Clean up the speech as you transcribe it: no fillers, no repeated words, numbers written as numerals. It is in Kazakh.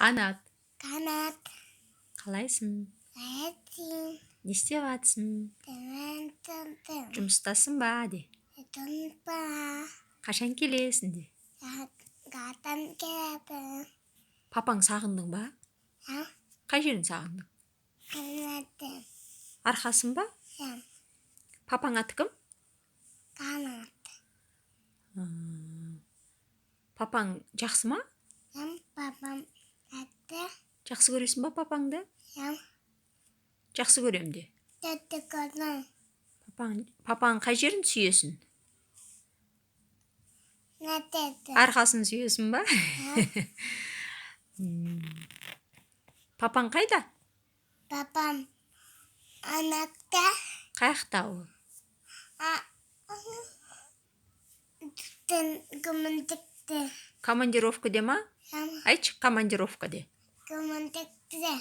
Қанат, Kanat. қалайсың? Летин. Не істеп жатсың? Тыментым. Жұмыстасың ба де? Тымпа. Қашан келесің де? Гатан келеді. Папаң сағындың ба? Қай жерін сағындың? Канатым. Арқасын ба? Папаң аты кім? Канат. Папаң жақсы ма? Папам аты. Жақсы көресің ба папаңды? Жақсы көрем де. Тәтті көрдім. Папаң қай жерін сүйесің? Нәтеді. Арқасын сүйесің ба? Папаң қайда? Папам анакта. Қаяқта ол? Командикте. Командировкаде ма? Айтшы, командировкаде. Командикте.